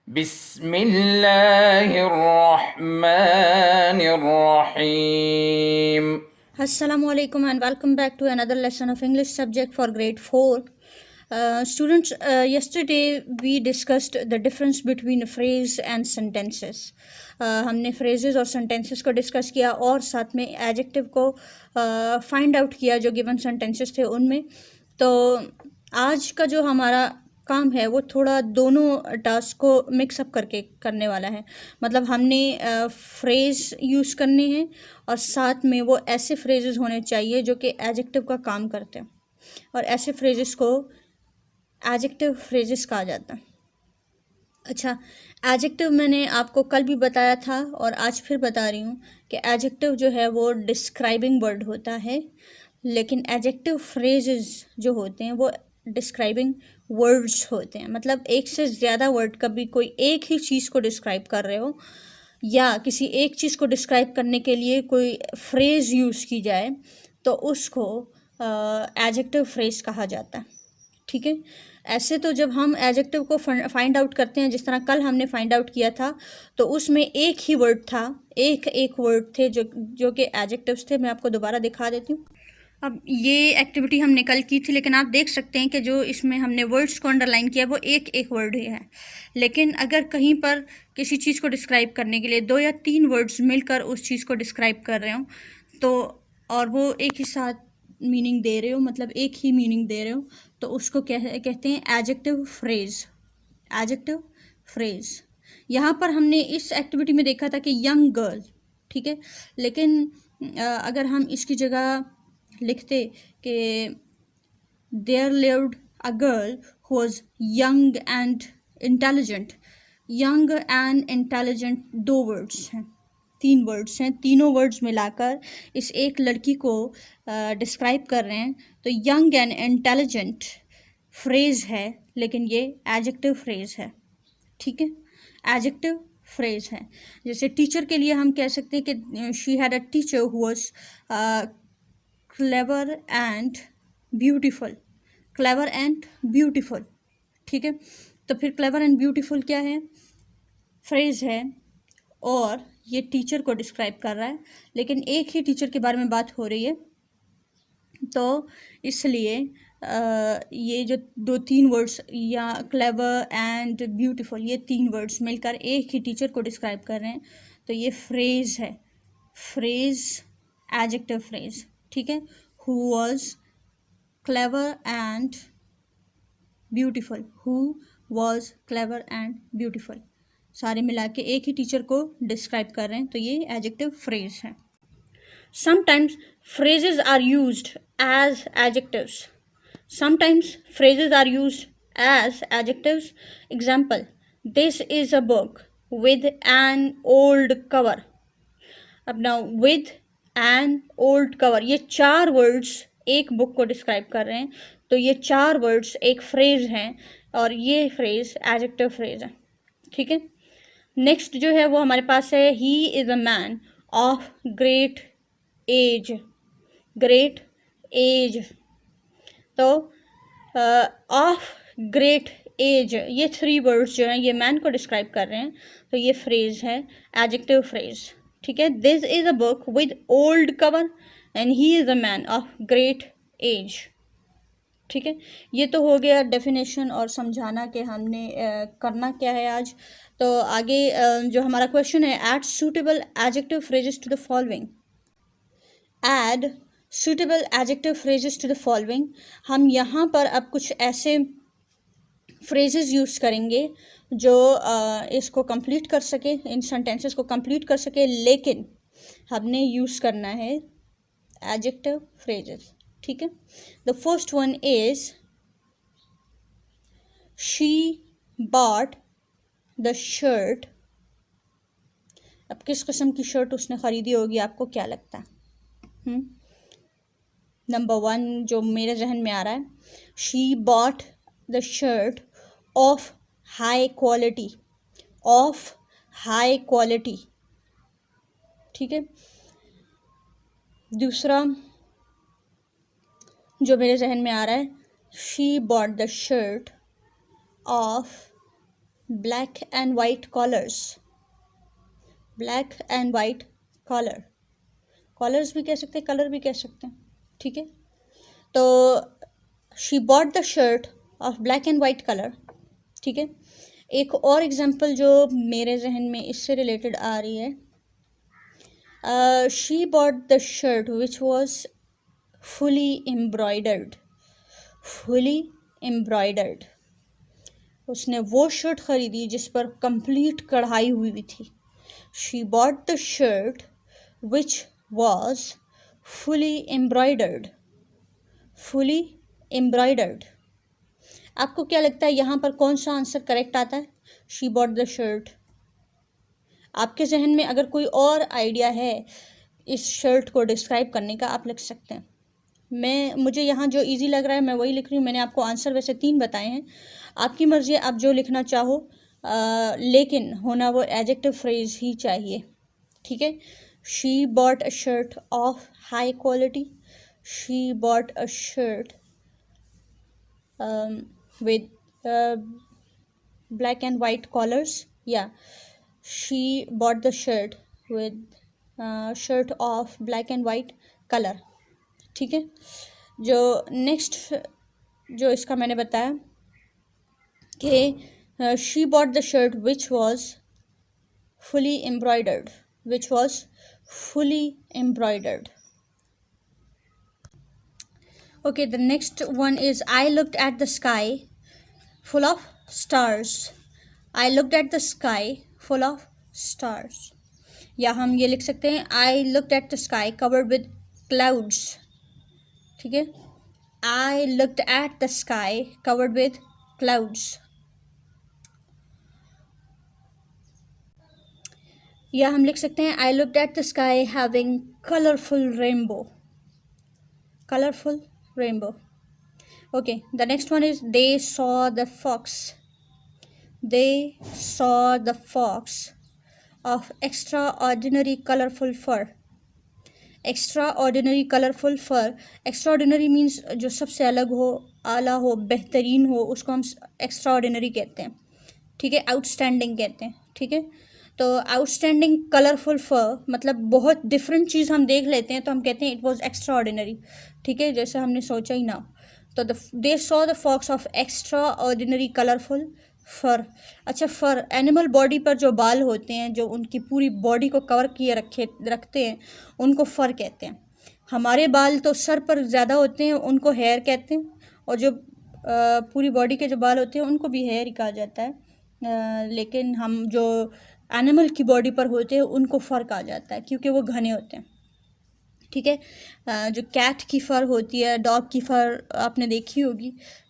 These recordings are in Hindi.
बिस्मिल्लाहिर्रहमानिर्रहीम। Assalamualaikum and welcome back to another lesson of English subject for grade 4. Students, yesterday we discussed the difference between a phrase and sentences. हमने phrases और sentences को discuss किया और साथ में adjective को find out किया जो given sentences थे उनमें. तो आज का जो हमारा काम है वो थोड़ा दोनों टास्क को मिक्सअप करके करने वाला है. मतलब हमने फ्रेज़ यूज़ करने हैं और साथ में वो ऐसे फ्रेजेस होने चाहिए जो कि एडजेक्टिव का काम करते हैं और ऐसे फ्रेजेस को एडजेक्टिव फ्रेजेस कहा जाता है. अच्छा, एडजेक्टिव मैंने आपको कल भी बताया था और आज फिर बता रही हूँ कि एडजेक्टिव जो है वो डिस्क्राइबिंग वर्ड होता है, लेकिन एडजेक्टिव फ्रेजेस जो होते हैं वो डिस्क्राइबिंग वर्ड्स होते हैं. मतलब एक से ज़्यादा वर्ड, कभी कोई एक ही चीज़ को डिस्क्राइब कर रहे हो या किसी एक चीज़ को डिस्क्राइब करने के लिए कोई फ्रेज़ यूज़ की जाए तो उसको एडजेक्टिव फ्रेज़ कहा जाता है. ठीक है. ऐसे तो जब हम एडजेक्टिव को फाइंड आउट करते हैं, जिस तरह कल हमने फाइंड आउट किया था, तो उसमें एक ही वर्ड था, एक वर्ड थे जो कि एडजेक्टिव्स थे. मैं आपको दोबारा दिखा देती हूँ. अब ये एक्टिविटी हमने कल की थी, लेकिन आप देख सकते हैं कि जो इसमें हमने वर्ड्स को अंडरलाइन किया वो एक वर्ड ही है. लेकिन अगर कहीं पर किसी चीज़ को डिस्क्राइब करने के लिए 2 या 3 वर्ड्स मिलकर उस चीज़ को डिस्क्राइब कर रहे हो तो और वो एक ही साथ मीनिंग दे रहे हो, मतलब एक ही मीनिंग दे रहे हो, तो उसको कहते हैं एडजेक्टिव फ्रेज़. Adjective phrase. यहाँ पर हमने इस एक्टिविटी में देखा था कि यंग गर्ल, ठीक है. लेकिन अगर हम इसकी जगह लिखते कि there lived a girl who was young and intelligent. Young and intelligent 2 words हैं, 3 वर्ड्स हैं, तीनों वर्ड्स मिलाकर इस एक लड़की को डिस्क्राइब कर रहे हैं. तो यंग एंड इंटेलिजेंट फ्रेज़ है, लेकिन ये एडजेक्टिव फ्रेज़ है. ठीक है, एडजेक्टिव फ्रेज़ है. जैसे टीचर के लिए हम कह सकते हैं कि she had a teacher who was clever and beautiful. Clever and beautiful. ठीक है. तो फिर क्लेवर एंड ब्यूटीफुल क्या है? फ्रेज़ है और ये टीचर को डिस्क्राइब कर रहा है, लेकिन एक ही टीचर के बारे में बात हो रही है, तो इसलिए ये जो 2-3 वर्ड्स या क्लेवर एंड ब्यूटीफुल, ये 3 वर्ड्स मिलकर एक ही टीचर को डिस्क्राइब कर रहे हैं, तो ये फ्रेज़ है. Phrase, adjective phrase. ठीक है. Who was clever and beautiful. Who was clever and beautiful. सारे मिला के एक ही टीचर को डिस्क्राइब कर रहे हैं, तो ये एडजेक्टिव फ्रेज़ है. Sometimes phrases are used as adjectives. Sometimes phrases are used as adjectives. Example: this is a book with an old cover. अब now with an old cover, ये 4 words एक बुक को डिस्क्राइब कर रहे हैं, तो ये 4 वर्ड्स एक फ्रेज हैं और ये फ्रेज एडजेक्टिव फ्रेज है. ठीक है. नेक्स्ट जो है वो हमारे पास है he is a man of great age. Great age. तो ऑफ ग्रेट एज, ये 3 वर्ड्स जो हैं ये मैन को डिस्क्राइब कर रहे हैं, तो ये फ्रेज है एडजेक्टिव फ्रेज. ठीक है. This is a book with old cover and he is a man of great age. ठीक है. ये तो हो गया डेफिनेशन और समझाना कि हमने करना क्या है आज. तो आगे जो हमारा क्वेश्चन है, add suitable adjective phrases to the following. Add suitable adjective phrases to the following. हम यहाँ पर अब कुछ ऐसे फ्रेजेस यूज़ करेंगे जो इसको कंप्लीट कर सके, इन सेंटेंसेस को कंप्लीट कर सके, लेकिन हमने यूज़ करना है एडजेक्टिव फ्रेजेस. ठीक है. The first one is she bought the shirt. अब किस किस्म की शर्ट उसने ख़रीदी होगी, आपको क्या लगता है? नंबर 1 जो मेरे जहन में आ रहा है, she bought the shirt of high quality. Of high quality. ठीक है. दूसरा जो मेरे जहन में आ रहा है, she bought the shirt of black and white collars, black and white collar, collars भी कह सकते हैं, कलर भी कह सकते हैं, ठीक है। तो she bought the shirt of black and white colour, ठीक है। एक और एग्जांपल जो मेरे जहन में इससे रिलेटेड आ रही है, she bought the shirt which was fully embroidered, fully embroidered, उसने वो शर्ट ख़रीदी जिस पर कंप्लीट कढ़ाई हुई हुई थी। She bought the shirt which was fully embroidered, fully embroidered. आपको क्या लगता है यहाँ पर कौन सा आंसर करेक्ट आता है? She bought the shirt. आपके जहन में अगर कोई और आइडिया है इस शर्ट को डिस्क्राइब करने का, आप लिख सकते हैं। मुझे यहाँ जो इजी लग रहा है मैं वही लिख रही हूँ। मैंने आपको आंसर वैसे 3 बताए हैं, आपकी मर्ज़ी है, आप जो लिखना चाहो, लेकिन होना वो एडजेक्टिव फ्रेज ही चाहिए, ठीक है। She bought a shirt of high quality, she bought a shirt with black and white collars. Yeah, she bought the shirt with shirt of black and white color, ठीक है। जो नेक्स्ट जो इसका मैंने बताया कि she bought the shirt which was fully embroidered, which was fully embroidered. Okay, the next one is I looked at the sky full of stars. I looked at the sky full of stars. या हम ये लिख सकते हैं I looked at the sky covered with clouds. ठीक है, I looked at the sky covered with clouds. या हम लिख सकते हैं I looked at the sky having colorful rainbow. Colorful rainbow. Okay, the next one is they saw the fox. They saw the fox of extraordinary colorful fur. Extraordinary colorful fur. Extraordinary means जो सबसे अलग हो, आला हो, बेहतरीन हो, उसको हम extraordinary कहते हैं, ठीक है। आउटस्टैंडिंग कहते हैं, ठीक है। तो आउटस्टैंडिंग कलरफुल फर मतलब बहुत डिफरेंट चीज़ हम देख लेते हैं तो हम कहते हैं इट वॉज एक्स्ट्रा ऑर्डिनरी, ठीक है, जैसे हमने सोचा ही ना। तो they saw the fox of extraordinary colourful fur. अच्छा, फर एनिमल बॉडी पर जो बाल होते हैं, जो उनकी पूरी बॉडी को कवर किए रखते हैं, उनको फर कहते हैं। हमारे बाल तो सर पर ज़्यादा होते हैं, उनको हेयर कहते हैं, और जो पूरी बॉडी के जो बाल होते हैं उनको भी हेयर ही कहा जाता है। लेकिन हम जो एनिमल की बॉडी पर होते हैं उनको फर कहा जाता है क्योंकि वो घने होते हैं, ठीक है। जो कैट की फ़र होती है, डॉग की फ़र आपने देखी होगी,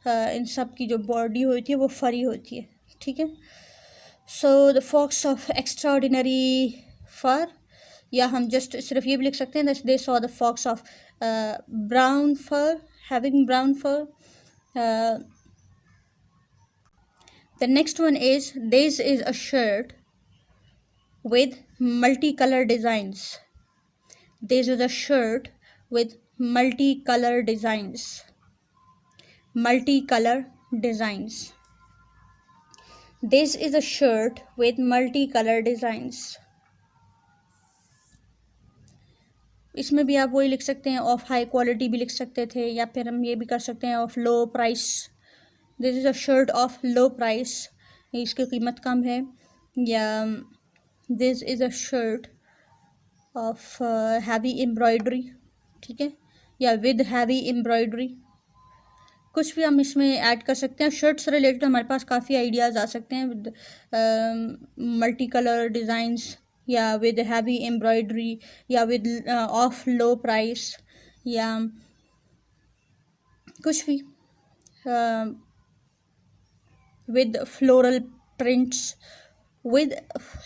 इन सब की जो बॉडी होती है वो फरी होती है, ठीक है। So the fox of extraordinary fur, या हम जस्ट सिर्फ ये भी लिख सकते हैं they saw the fox of brown fur, having brown fur. The next one is this is a shirt with multicolor designs. This is a shirt with multicolor designs. Multicolor designs. This is a shirt with multicolor designs. इसमें भी आप वही लिख सकते हैं, ऑफ हाई क्वालिटी भी लिख सकते थे, या फिर हम ये भी कर सकते हैं of low price. This is a shirt of low price, इसकी कीमत कम है। या this is a shirt of heavy embroidery, ठीक है, या विद हैवी एम्ब्रॉयडरी, कुछ भी हम इसमें ऐड कर सकते हैं। शर्ट से रिलेटेड हमारे पास काफ़ी आइडियाज़ आ सकते हैं, विद मल्टी कलर डिज़ाइंस, या विद हैवी एम्ब्रॉयडरी, या विद ऑफ लो प्राइस, या कुछ भी with floral prints. With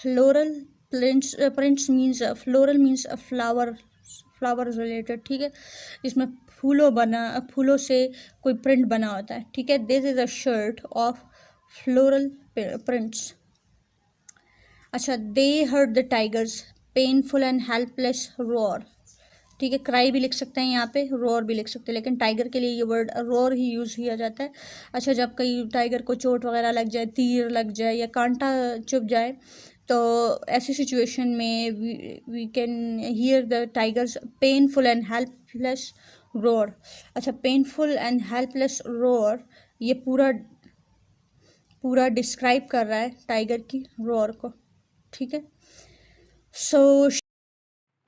floral prints means floral means a flower related, ठीक है, इसमें फूलों से कोई प्रिंट बना होता है, ठीक है। This is a shirt of floral prints. अच्छा, they heard the tiger's painful and helpless roar, ठीक है, क्राई भी लिख सकते हैं यहाँ पे, रोर भी लिख सकते हैं, लेकिन टाइगर के लिए ये वर्ड रोर ही यूज़ किया जाता है। अच्छा, जब कहीं टाइगर को चोट वगैरह लग जाए, तीर लग जाए या कांटा चुभ जाए, तो ऐसी सिचुएशन में we can hear the tiger's painful and helpless roar. अच्छा, पेनफुल एंड हेल्पलेस रोर ये पूरा पूरा डिस्क्राइब कर रहा है टाइगर की रोर को। ठीक है, सो